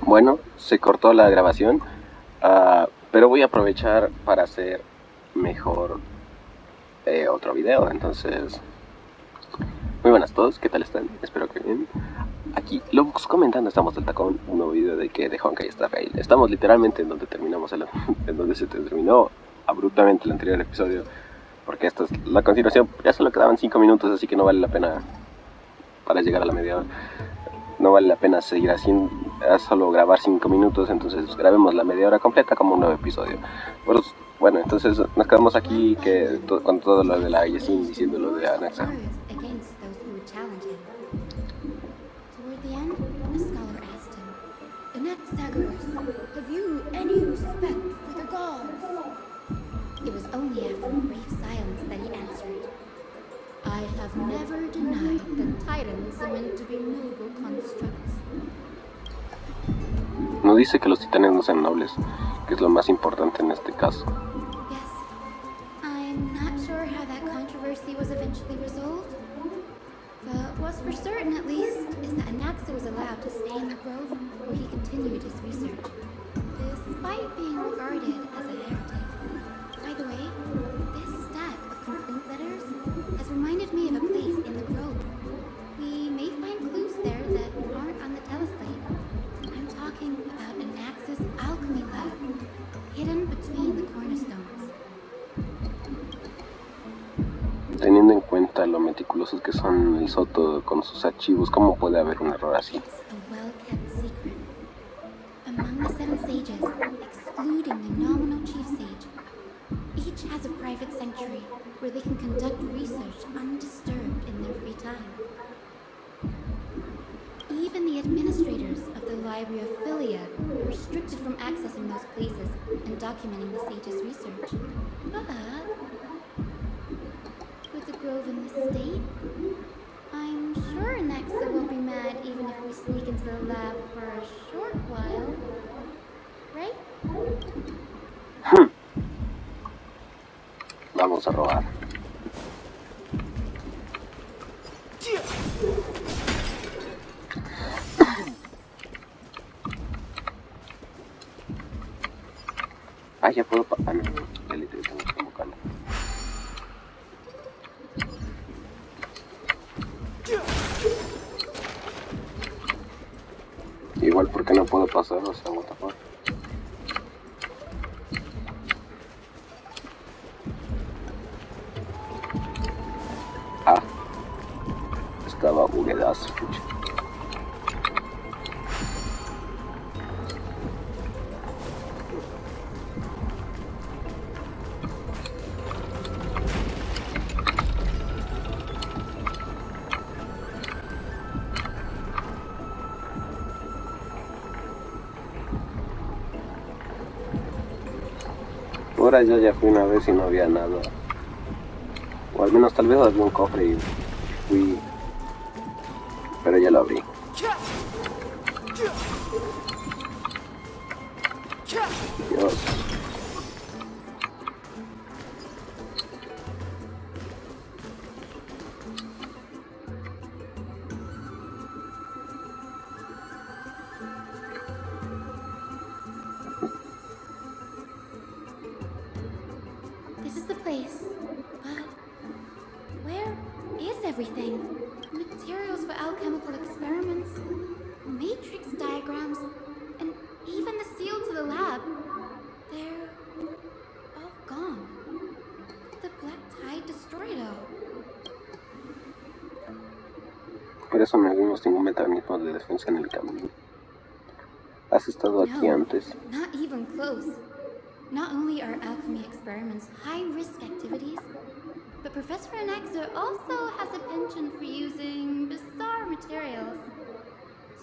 Bueno, se cortó la grabación, pero voy a aprovechar para hacer mejor otro video. Entonces, muy buenas a todos, ¿qué tal están? Espero que bien. Aquí, Lobux comentando, estamos del tacón, un nuevo video de Honkai está fail. Estamos literalmente en donde terminamos, en donde se terminó abruptamente el anterior episodio, porque esta es la continuación. Ya solo quedaban 5 minutos, así que no vale la pena para llegar a la media hora. No vale la pena seguir haciendo, solo grabar 5 minutos, entonces grabemos la media hora completa como un nuevo episodio. Bueno, entonces nos quedamos aquí con todo lo de la Yesin diciendo lo de Anaxa. Have you any respect for the gods? It was only after a brief silence that he answered. I have never denied that titans are meant to be noble constructs. No dice que los titanes no sean nobles, que es lo más importante en este caso. Yes, I'm not sure how that controversy was eventually resolved, but what's for certain at least is that Anaxa was allowed to stay in the grove where he continued his research, despite being regarded as a heretic. By the way, this stack of complaint letters has reminded me of a place in the grove. We may find clues there that aren't on the teleslate. I'm talking about Anaxa's alchemy lab, hidden between the cornerstones. Teniendo en cuenta lo meticulosos que son el Soto con sus archivos, ¿cómo puede haber un error así? It's a well-kept secret. Among the 7 sages, excluding the nominal chief sage, each has a private sanctuary where they can conduct research undisturbed in their free time. Even the administrators of the Library of Philia are restricted from accessing those places and documenting the sage's research. But with the grove in this state, I'm sure Anaxa won't be mad even if we sneak into the lab for a short while. Right? Vamos a robar. Ah, ya puedo no, ya le tengo que convocarlo. Igual porque no puedo pasar, o sea, what the fuck. Ah, estaba buguedazo, pucha. Ahora yo ya fui una vez y no había nada. O al menos tal vez había un cofre y fui. Pero ya lo abrí. Dios. This is the place. But where is everything? Materials for alchemical experiments, matrix diagrams, and even the seal to the lab. They're all gone. The black tide destroyed it all. Por eso no vimos ningún mecanismo de defensa en el camino. ¿Has estado aquí antes? Not even close. Not only are alchemy experiments high-risk activities, but Professor Anaxa also has a penchant for using bizarre materials.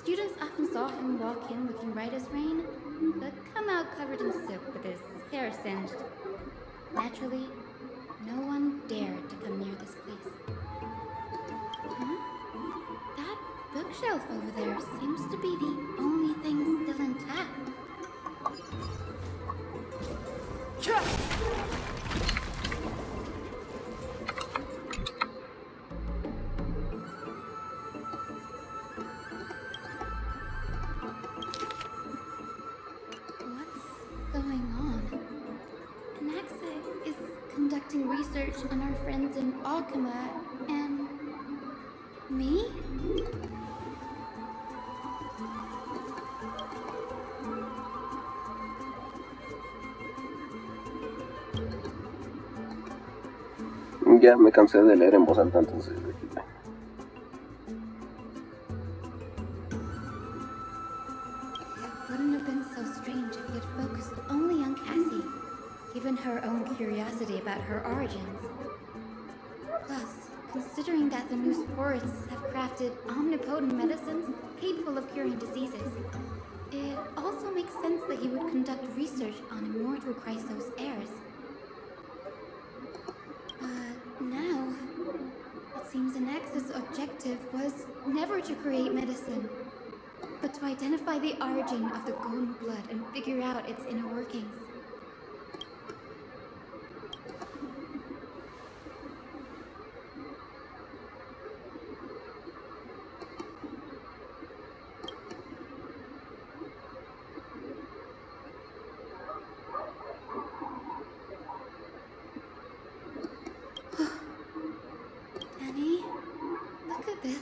Students often saw him walk in looking right as rain, but come out covered in soot with his hair singed. Naturally, no one dared to come near this place. Huh? That bookshelf over there seems to be the only thing still intact. research on our friends in Alchema and me? Ya me cansé de leer en voz alta, entonces... Wouldn't have been so strange if he had focused only on Cassie, given her own curiosity about her origins. Plus, considering that the new forests have crafted omnipotent medicines capable of curing diseases, it also makes sense that he would conduct research on immortal Chrysos heirs. But now, it seems Anax's objective was never to create medicine, but to identify the origin of the golden blood and figure out its inner workings. Danny, look at this.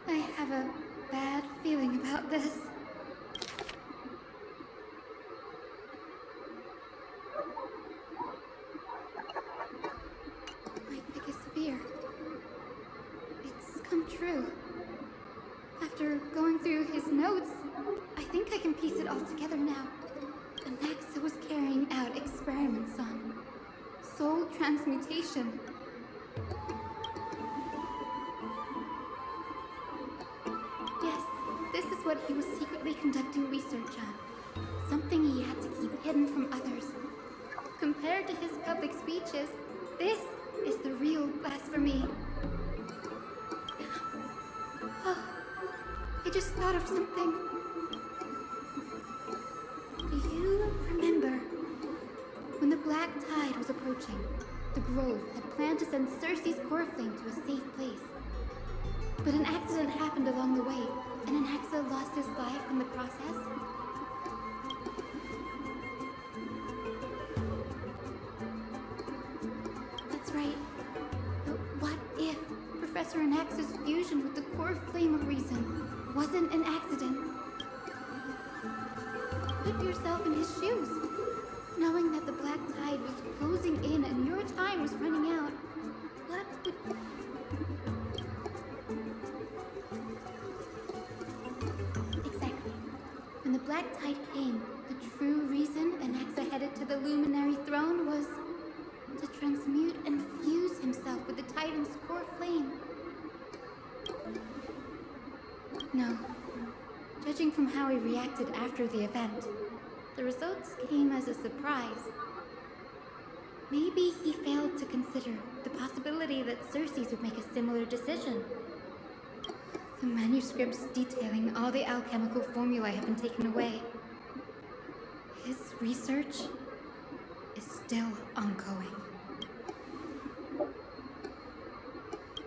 I have a bad feeling about this. My biggest fear. It's come true. After going through his notes, I think I can piece it all together now. Anaxa was carrying out experiments on soul transmutation. Yes, this is what he was secretly conducting research on. Something he had to keep hidden from others. Compared to his public speeches, this is the real blasphemy. Oh, I just thought of something. Do you remember when the Black Tide was approaching? The Grove had planned to send Circe's core flame to a safe place. But an accident happened along the way, and Anaxa lost his life in the process. That's right. But what if Professor Anaxa's fusion with the core flame of reason wasn't an accident? Put yourself in his shoes. Knowing that the Black Tide was closing in and your time was running out, what would... Exactly. When the Black Tide came, the true reason Anaxa headed to the Luminary Throne was to transmute and fuse himself with the Titan's core flame. No. Judging from how he reacted after the event, the results came as a surprise. Maybe he failed to consider the possibility that Circe's would make a similar decision. The manuscripts detailing all the alchemical formulae have been taken away. His research is still ongoing.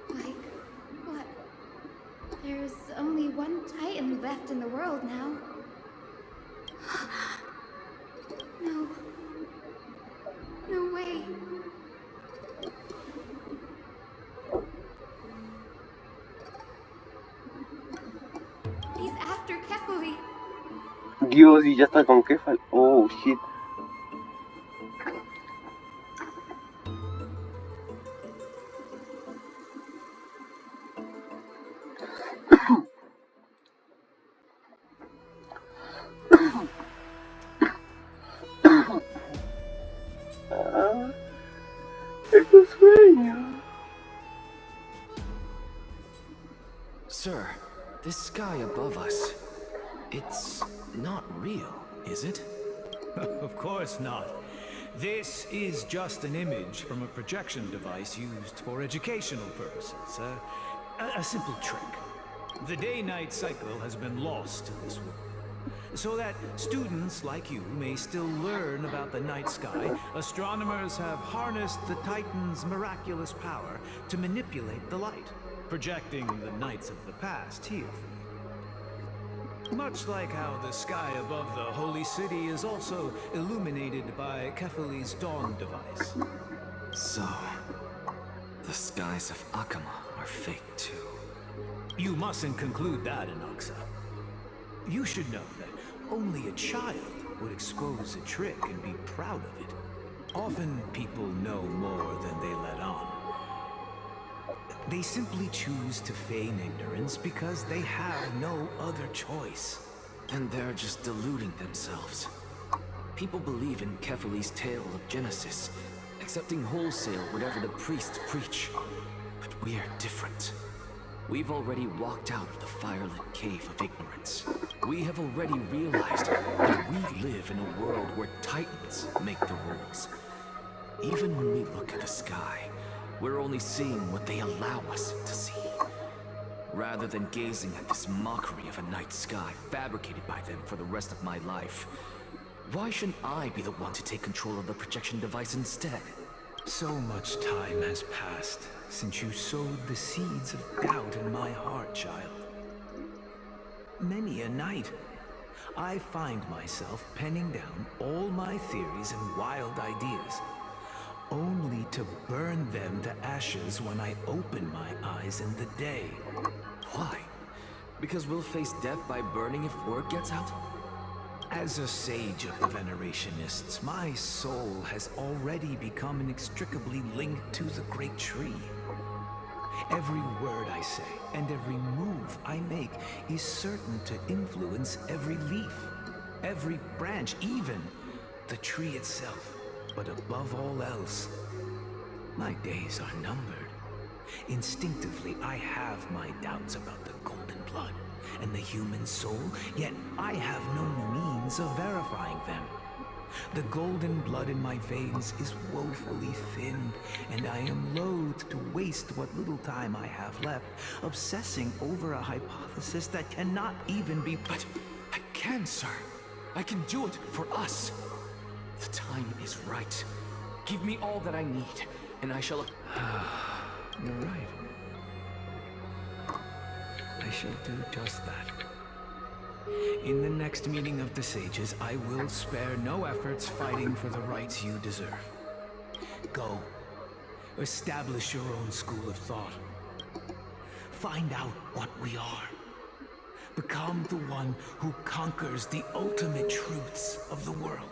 Like, what? There's only one Titan left in the world now. No. No way. He's after Kefali. Dios, y ya está con Kefal. Oh, shit. ¡Qué sueño! Sir, this sky above us, it's not real, is it? Of course not. This is just an image from a projection device used for educational purposes. A simple trick. The day-night cycle has been lost in this world. So that students like you may still learn about the night sky, astronomers have harnessed the Titan's miraculous power to manipulate the light, projecting the nights of the past here for you. Much like how the sky above the holy city is also illuminated by Kefali's dawn device. So, the skies of Akama are fake too. You mustn't conclude that, Inoxa. You should know that only a child would expose a trick and be proud of it. Often people know more than they let on. They simply choose to feign ignorance because they have no other choice. And they're just deluding themselves. People believe in Kefali's tale of Genesis, accepting wholesale whatever the priests preach. But we're different. We've already walked out of the firelit cave of ignorance. We have already realized that we live in a world where titans make the rules. Even when we look at the sky, we're only seeing what they allow us to see. Rather than gazing at this mockery of a night sky fabricated by them for the rest of my life, why shouldn't I be the one to take control of the projection device instead? So much time has passed since you sowed the seeds of doubt in my heart, child. Many a night, I find myself penning down all my theories and wild ideas, only to burn them to ashes when I open my eyes in the day. Why? Because we'll face death by burning if word gets out? As a sage of the Venerationists, my soul has already become inextricably linked to the great tree. Every word I say and every move I make is certain to influence every leaf, every branch, even the tree itself. But above all else, my days are numbered. Instinctively, I have my doubts about the golden blood and the human soul, yet I have no means of verifying them. The golden blood in my veins is woefully thin, and I am loath to waste what little time I have left obsessing over a hypothesis that cannot even be... But I can, sir. I can do it for us. The time is right. Give me all that I need, and I shall... You're right. I shall do just that. In the next meeting of the sages, I will spare no efforts fighting for the rights you deserve. Go. Establish your own school of thought. Find out what we are. Become the one who conquers the ultimate truths of the world.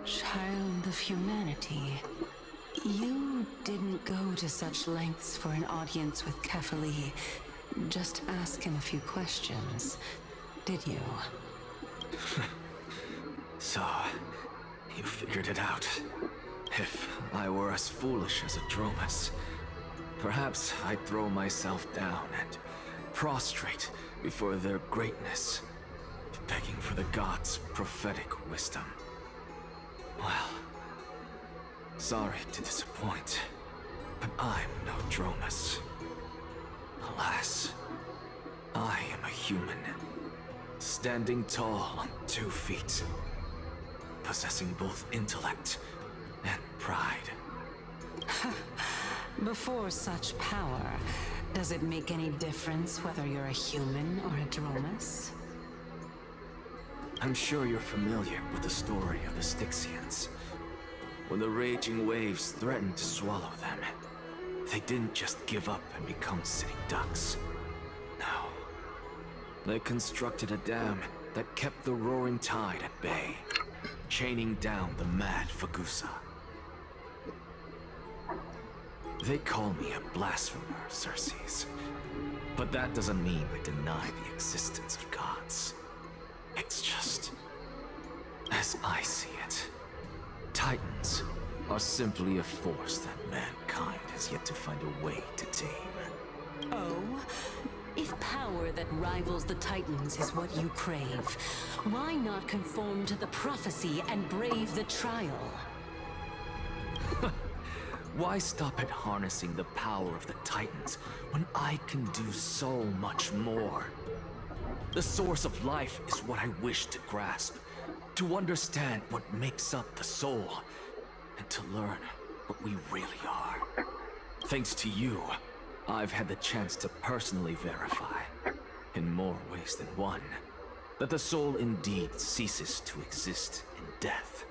Child of humanity, you didn't go to such lengths for an audience with Kefali. Just ask him a few questions, did you? So, you figured it out. If I were as foolish as a Dromus, perhaps I'd throw myself down and prostrate before their greatness, begging for the gods' prophetic wisdom. Well, sorry to disappoint, but I'm no Dromus. Alas, I am a human, standing tall on 2 feet, possessing both intellect and pride. Before such power, does it make any difference whether you're a human or a Dromus? I'm sure you're familiar with the story of the Styxians. When the raging waves threatened to swallow them, they didn't just give up and become sitting ducks. No. They constructed a dam that kept the roaring tide at bay, chaining down the mad Fagusa. They call me a blasphemer, Circes. But that doesn't mean I deny the existence of gods. It's just... as I see it, Titans are simply a force that mankind has yet to find a way to tame. Oh? If power that rivals the Titans is what you crave, why not conform to the prophecy and brave the trial? Why stop at harnessing the power of the Titans when I can do so much more? The source of life is what I wish to grasp, to understand what makes up the soul, and to learn what we really are. Thanks to you, I've had the chance to personally verify, in more ways than one, that the soul indeed ceases to exist in death.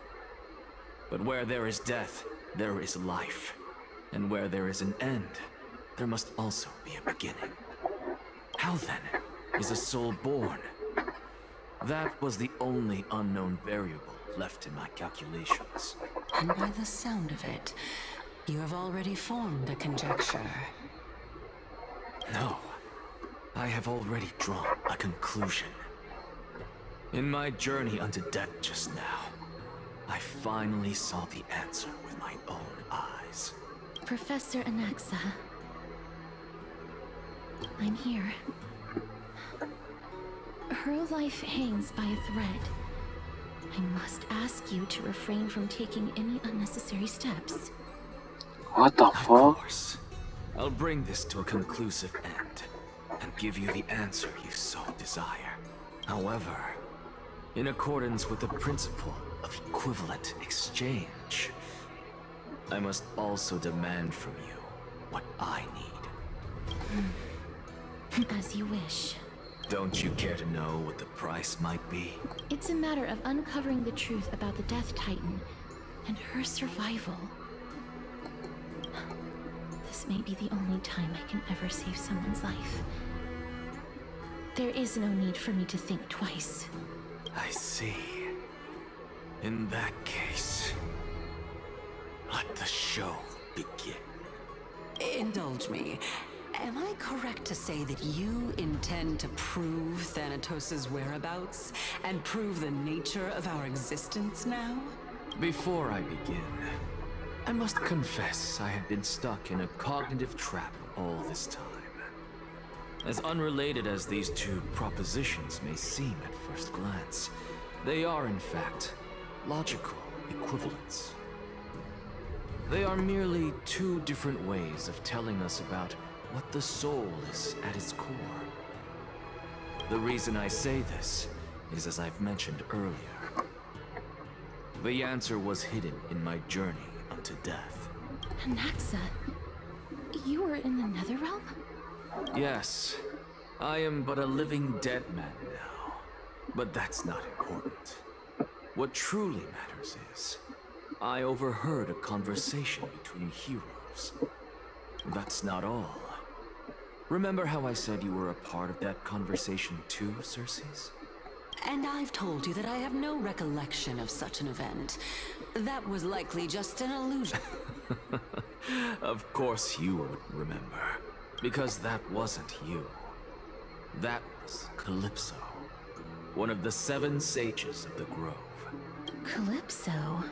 But where there is death, there is life. And where there is an end, there must also be a beginning. How then is a soul born? That was the only unknown variable left in my calculations. And by the sound of it, you have already formed a conjecture. No, I have already drawn a conclusion. In my journey unto death just now, I finally saw the answer with my own eyes. Professor Anaxa, I'm here. Her life hangs by a thread. I must ask you to refrain from taking any unnecessary steps. What the Of fuck? course. I'll bring this to a conclusive end and give you the answer you so desire. However, in accordance with the principle of equivalent exchange, I must also demand from you what I need. As you wish. Don't you care to know what the price might be? It's a matter of uncovering the truth about the Death Titan and her survival. This may be the only time I can ever save someone's life. There is no need for me to think twice. I see. In that case, let the show begin. Indulge me. Am I correct to say that you intend to prove Thanatos' whereabouts and prove the nature of our existence now? Before I begin, I must confess I have been stuck in a cognitive trap all this time. As unrelated as these two propositions may seem at first glance, they are in fact logical equivalents. They are merely two different ways of telling us about what the soul is at its core. The reason I say this is, as I've mentioned earlier, the answer was hidden in my journey unto death. Anaxa, you were in the Netherrealm? Yes, I am but a living dead man now, but that's not important. What truly matters is, I overheard a conversation between heroes. That's not all. Remember how I said you were a part of that conversation too, Circes? And I've told you that I have no recollection of such an event. That was likely just an illusion. Of course you would remember, because that wasn't you. That was Calypso, one of the 7 sages of the Grove. Calypso?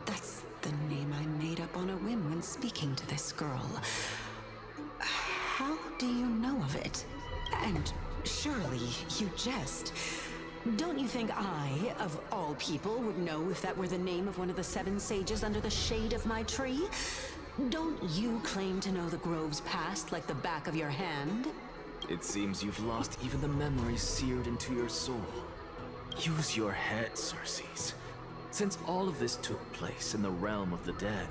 That's the name I made up on a whim when speaking to this girl. How do you know of it? And surely you jest. Don't you think I, of all people, would know if that were the name of one of the 7 sages under the shade of my tree? Don't you claim to know the Grove's past like the back of your hand? It seems you've lost even the memories seared into your soul. Use your head, Circes. Since all of this took place in the realm of the dead,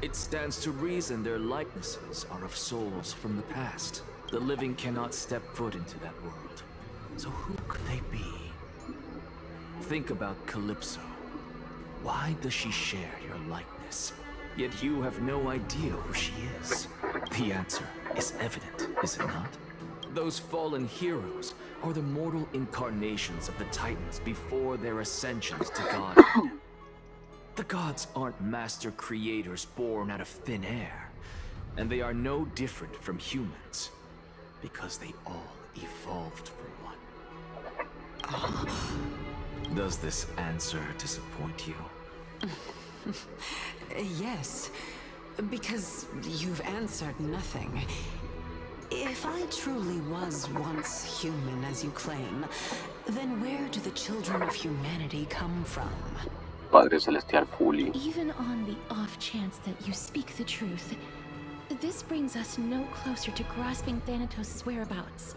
it stands to reason their likenesses are of souls from the past. The living cannot step foot into that world. So who could they be? Think about Calypso. Why does she share your likeness? Yet you have no idea who she is. The answer is evident, is it not? Those fallen heroes are the mortal incarnations of the Titans before their ascensions to godhood. The gods aren't master creators born out of thin air, and they are no different from humans, because they all evolved from one. Does this answer disappoint you? Yes, because you've answered nothing. If I truly was once human, as you claim, then where do the children of humanity come from? Padre Celestial fully. Even on the off chance that you speak the truth, this brings us no closer to grasping Thanatos' whereabouts.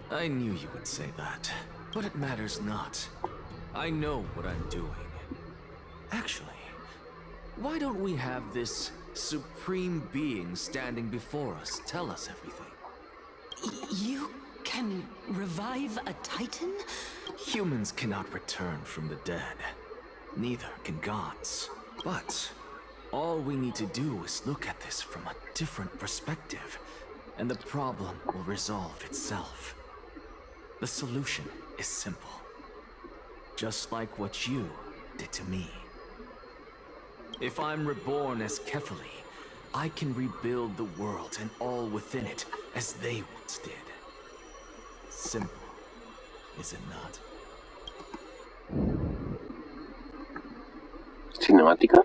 I knew you would say that, but it matters not. I know what I'm doing. Actually, why don't we have this supreme being standing before us tell us everything? You can revive a Titan? Humans cannot return from the dead. Neither can gods. But all we need to do is look at this from a different perspective, and the problem will resolve itself. The solution is simple. Just like what you did to me. If I'm reborn as Kefali, I can rebuild the world and all within it as they once did. Simple, is it not? ¿Cinemática?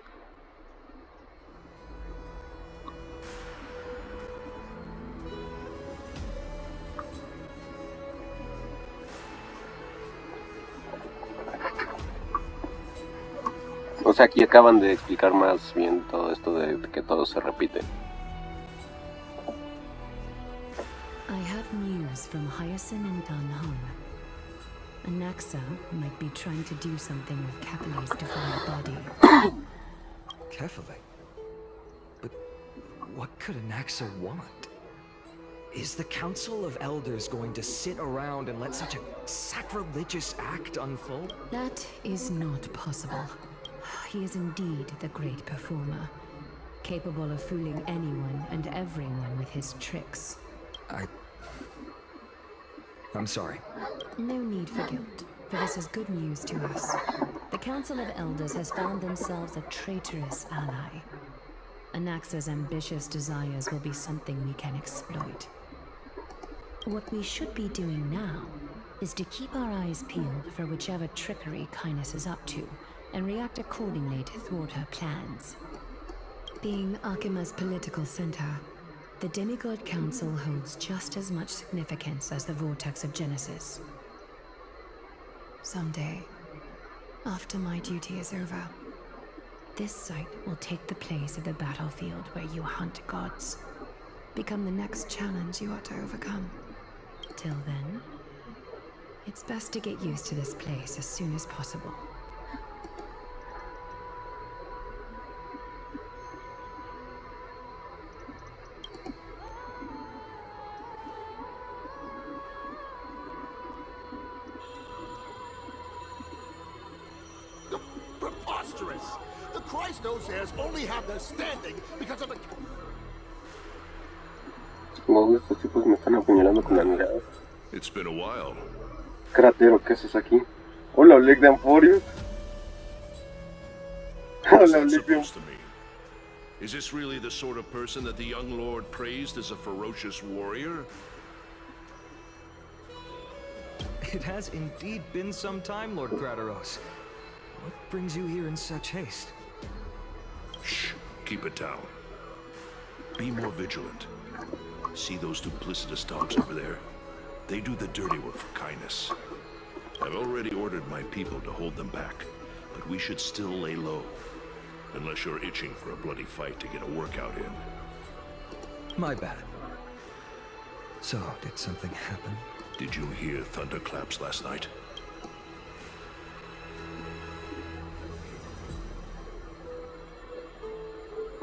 O sea, aquí acaban de explicar más bien todo esto de que todo se repite. I have news from Hyacinth and Danhong. Anaxa might be trying to do something with Kefali's divine body. Kefali? But what could Anaxa want? Is the Council of Elders going to sit around and let such a sacrilegious act unfold? That is not possible. He is indeed the great performer, capable of fooling anyone and everyone with his tricks. I'm sorry. No need for guilt, for this is good news to us. The Council of Elders has found themselves a traitorous ally. Anaxa's ambitious desires will be something we can exploit. What we should be doing now is to keep our eyes peeled for whichever trickery Kindness is up to, and react accordingly to thwart her plans. Being Akima's political center, the Demigod Council holds just as much significance as the Vortex of Genesis. Someday, after my duty is over, this site will take the place of the battlefield where you hunt gods. Become the next challenge you ought to overcome. Till then, it's best to get used to this place as soon as possible. Preposterous! The Christosiers only have their standing because of the... Supongo que estos tipos me están apuñalando con la mirada. It's been a while. Cratero, ¿qué haces aquí? Hola, Oleg de Amphorius. What's Hola, that Oleg de supposed to mean? Is this really the sort of person that the young lord praised as a ferocious warrior? It has indeed been some time, Lord Grataros. What brings you here in such haste? Shh, keep it down. Be more vigilant. See those duplicitous dogs over there? They do the dirty work for Kindness. I've already ordered my people to hold them back, but we should still lay low. Unless you're itching for a bloody fight to get a workout in. My bad. So, did something happen? Did you hear thunderclaps last night?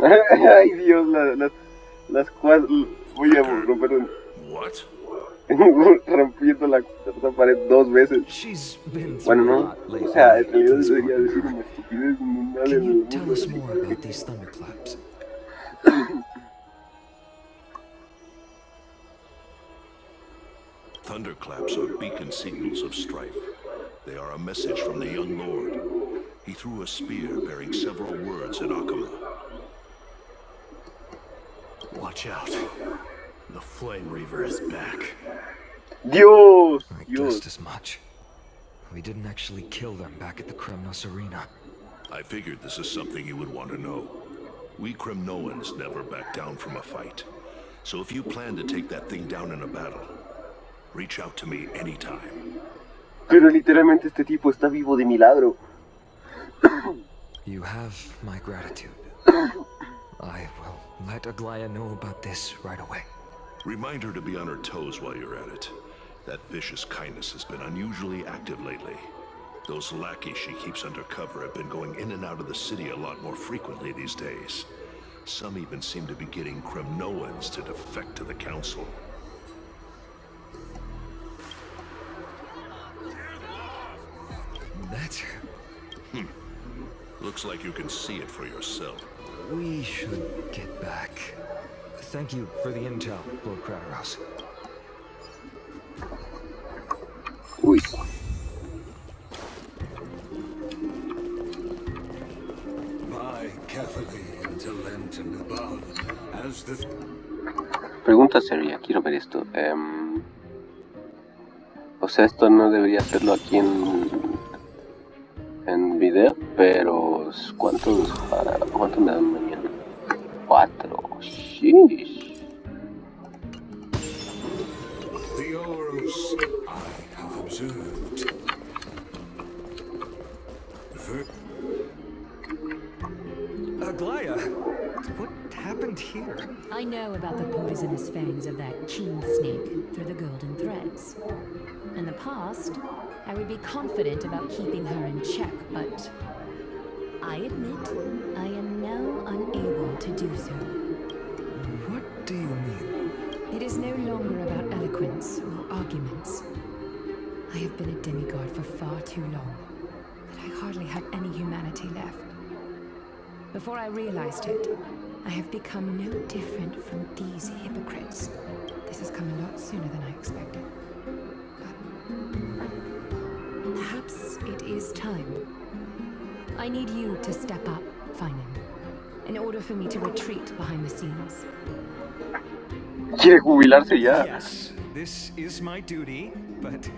Ay, Dios, las cuatro... Voy a romper What? rompiendo la pared 2 veces. She's been Bueno, through a no. lot O lately. sea, en realidad Please debería pardon decir her. una estupidez mundial Can en el you mundo. tell us more about these thunderclaps? Thunderclaps are beacon signals of strife. They are a message from the young lord. He threw a spear bearing several words at Akuma. Watch out. The Flame Reaver is back. Dios, I Dios. guessed as much. We didn't actually kill them back at the Kremnos Arena. I figured this is something you would want to know. We Kremnoans never back down from a fight. So if you plan to take that thing down in a battle, reach out to me anytime. Pero literalmente este tipo está vivo de milagro. You have my gratitude. I will let Aglaya know about this right away. Remind her to be on her toes while you're at it. That vicious Kindness has been unusually active lately. Those lackeys she keeps under cover have been going in and out of the city a lot more frequently these days. Some even seem to be getting Kremnoans to defect to the council. that? Looks like you can see it for yourself. We should get back. Thank you for the intel, Lord Craterhouse. Uy. Buy carefully into Lent and above, as the... Pregunta seria, quiero ver esto. O sea, esto no debería hacerlo aquí en video, pero ¿cuánto me dan mañana? 4. Sheesh. The orals I have observed. Aglaya, what happened here? I know about the poisonous fangs of that king snake through the golden threads. In the past, I would be confident about keeping her in check, but I admit I am now unable to do so. What do you mean? It is no longer about eloquence or arguments. I have been a demigod for far too long, that I hardly have any humanity left. Before I realized it, I have become no different from these hypocrites. This has come a lot sooner than I expected. But perhaps it is time. I need you to step up, Finan, in order for me to retreat behind the scenes. Quiere jubilarse ya. Yes, this is my duty, but...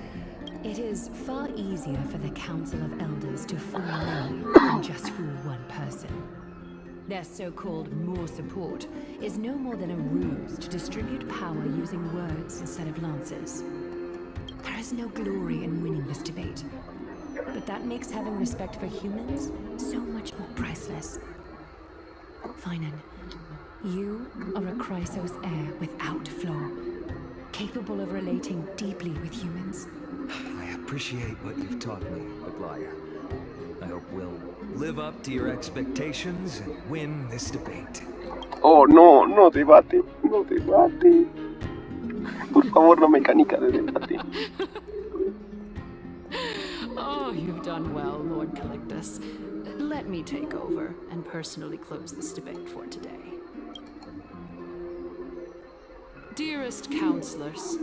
It is far easier for the Council of Elders to fool many than just fool one person. Their so-called more support is no more than a ruse to distribute power using words instead of lances. There is no glory in winning this debate, but that makes having respect for humans so much more priceless. Finan, you are a Chrysos heir without flaw, capable of relating deeply with humans. I appreciate what you've taught me, Aglaya. I hope we'll live up to your expectations and win this debate. Oh, no, no debate, no debate. Por favor, no mecánica de debate. Oh, you've done well, Lord Calictus. Let me take over and personally close this debate for today. Dearest counselors,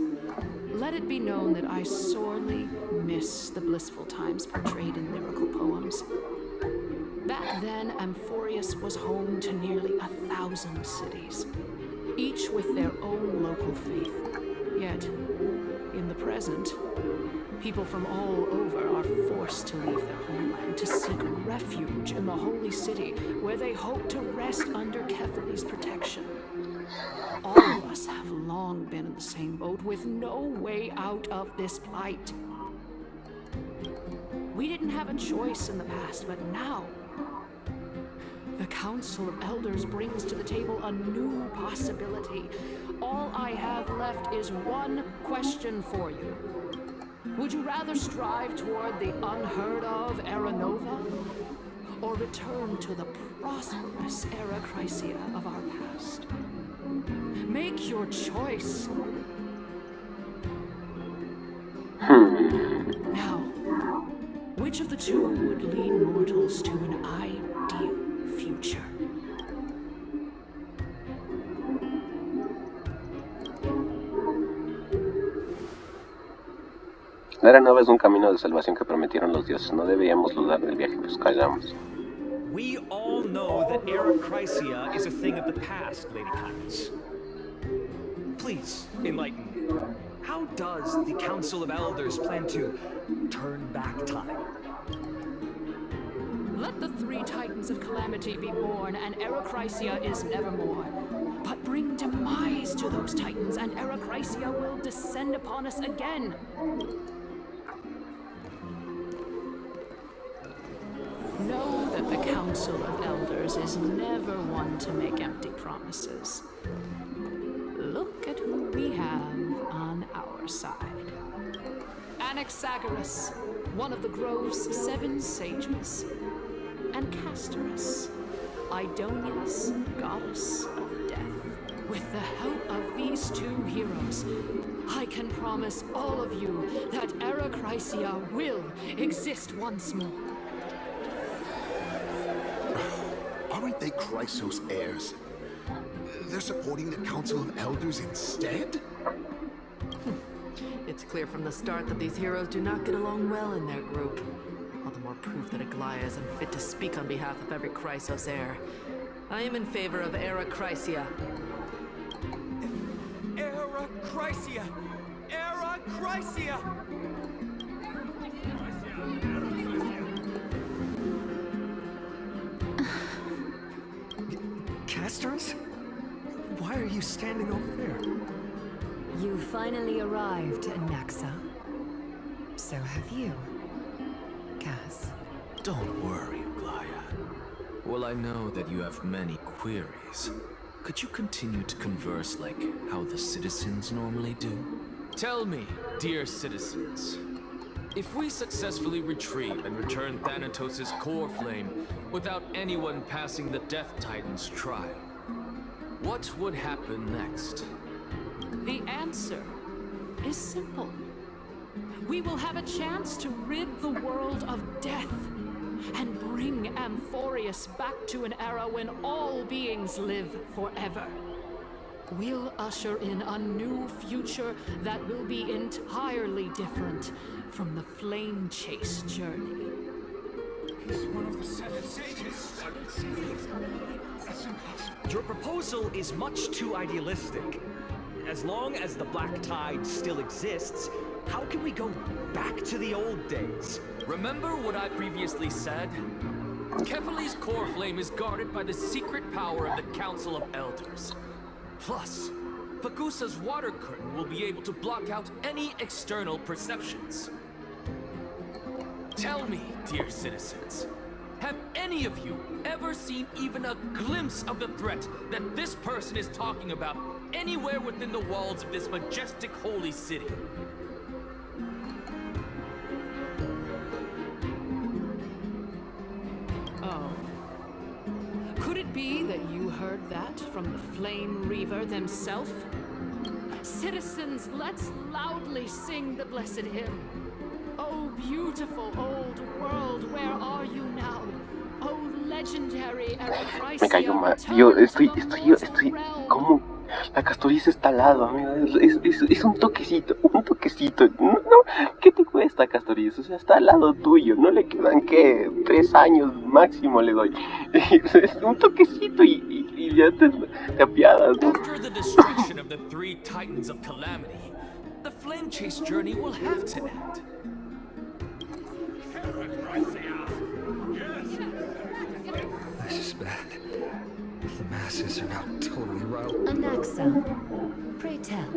let it be known that I sorely miss the blissful times portrayed in lyrical poems. Back then, Amphorius was home to nearly 1,000 cities, each with their own local faith. Yet, in the present, people from all over are forced to leave their homeland to seek refuge in the holy city, where they hope to rest under Kefali's protection. All of us have long been in the same boat with no way out of this plight. We didn't have a choice in the past, but now the Council of Elders brings to the table a new possibility. All I have left is one question for you. Would you rather strive toward the unheard of Era Nova, or return to the prosperous Era Chrysia of our past? Make your choice. Now, which of the two would lead mortals to an ideal future? La Era Nova es un camino de salvación que prometieron los dioses. No deberíamos dudar del viaje que nos callamos. We all know that Era Chrysia is a thing of the past, Lady Kindness. Please, enlighten me. How does the Council of Elders plan to turn back time? Let the 3 Titans of Calamity be born, and Era Chrysia is nevermore. But bring demise to those Titans, and Era Chrysia will descend upon us again. Know that the Council of Elders is never one to make empty promises. Look at who we have on our side. Anaxagoras, one of the Grove's 7 sages. And Castorice, Idonia's goddess of death. With the help of these 2 heroes, I I can promise all of you that Era Chrysia will exist once more. Aren't they Chrysos heirs? They're supporting the Council of Elders instead? It's clear from the start that these heroes do not get along well in their group. All the more proof that Aglaia is unfit to speak on behalf of every Chrysos heir. I am in favor of Era Chrysia. Era Chrysia! Era Chrysia! Castorice? Why are you standing over there? You finally arrived, Anaxa. So have you, Cass. Don't worry, Aglaia. Well, I know that you have many queries. Could you continue to converse like how the citizens normally do? Tell me, dear citizens, if we successfully retrieve and return Thanatos' core flame without anyone passing the Death Titan's trial, what would happen next? The answer is simple. We will have a chance to rid the world of death and bring Amphorius back to an era when all beings live forever. We'll usher in a new future that will be entirely different from the flame chase journey. He's one of the 7 sages. Your proposal is much too idealistic. As long as the Black Tide still exists, how can we go back to the old days? Remember what I previously said? Kefali's core flame is guarded by the secret power of the Council of Elders. Plus, Pagusa's water curtain will be able to block out any external perceptions. Tell me, dear citizens, have any of you ever seen even a glimpse of the threat that this person is talking about anywhere within the walls of this majestic holy city? Oh. Could it be that you heard that from the Flame Reaver themselves? Citizens, let's loudly sing the blessed hymn. Oh, beautiful old world, where are you now? Oh, legendary Era Chrysia, Me cayó mal. Yo estoy, ¿cómo? La Castorice está al lado, amigo. Es un toquecito, No, ¿qué te cuesta, Castorice? O sea, está al lado tuyo. No le quedan, ¿qué? 3 años máximo le doy. Es un toquecito y ya te apiadas, ¿no? After the destruction of the 3 Titans of Calamity, the Flame Chase journey will have to end. This is bad. The masses are now totally riled. Anaxa, pray tell.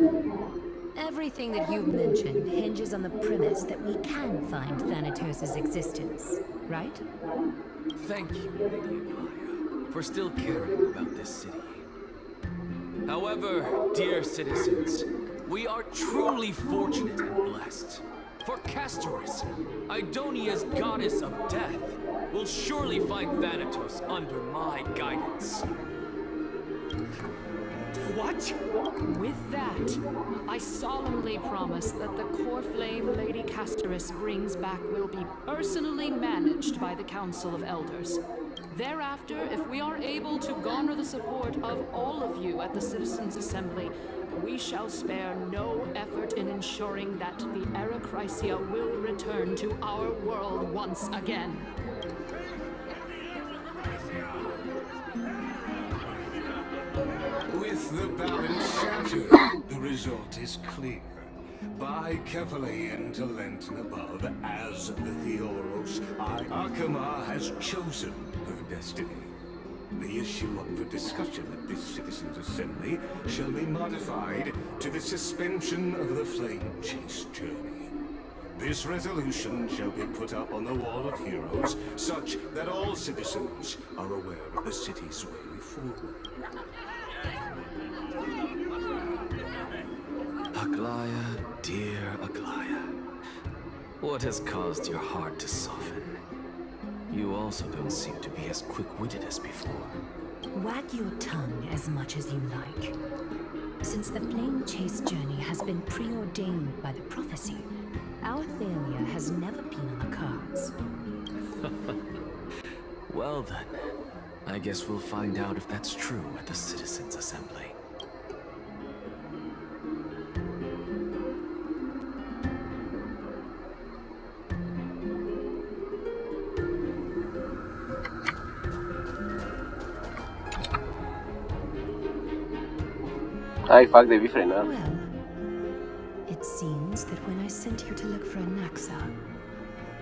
Everything that you've mentioned hinges on the premise that we can find Thanatos' existence, right? Thank you, Lady Aglaia, for still caring about this city. However, dear citizens, we are truly fortunate and blessed. For Castorice, Idonia's goddess of death, will surely find Thanatos under my guidance. What? With that, I solemnly promise that the core flame Lady Castorice brings back will be personally managed by the Council of Elders. Thereafter, if we are able to garner the support of all of you at the Citizens' Assembly, we shall spare no effort in ensuring that the Era Chrysia will return to our world once again. With the balance shattered, the result is clear. By Kefali and Talent and above, as the Theoros, Akama has chosen her destiny. The issue up for discussion at this Citizens' Assembly shall be modified to the suspension of the Flame Chase journey. This resolution shall be put up on the Wall of Heroes, such that all citizens are aware of the city's way forward. Aglaia, dear Aglaia, what has caused your heart to soften? You also don't seem to be as quick-witted as before. Wag your tongue as much as you like. Since the flame chase journey has been preordained by the prophecy, our failure has never been on the cards. Well then, I guess we'll find out if that's true at the Citizens' Assembly. Ay, fuck, debí frenar. Well, it seems that when I sent you to look for Anaxa,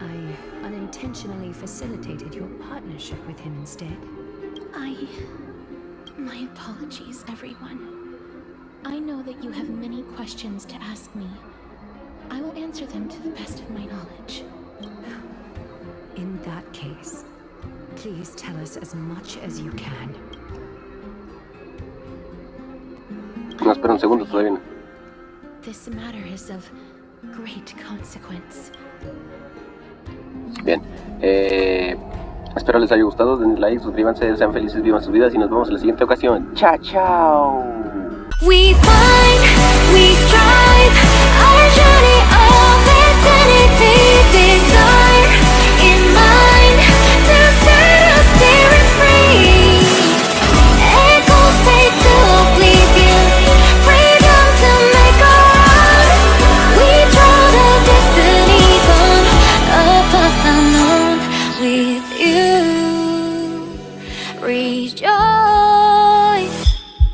I unintentionally facilitated your partnership with him instead. My apologies, everyone. I know that you have many questions to ask me. I will answer them to the best of my knowledge. In that case, please tell us as much as you can. No, espera un segundo, todavía no. This matter is of great consequence. Bien, espero les haya gustado, denle like, suscríbanse, sean felices, vivan sus vidas y nos vemos en la siguiente ocasión. Chao, chao. We find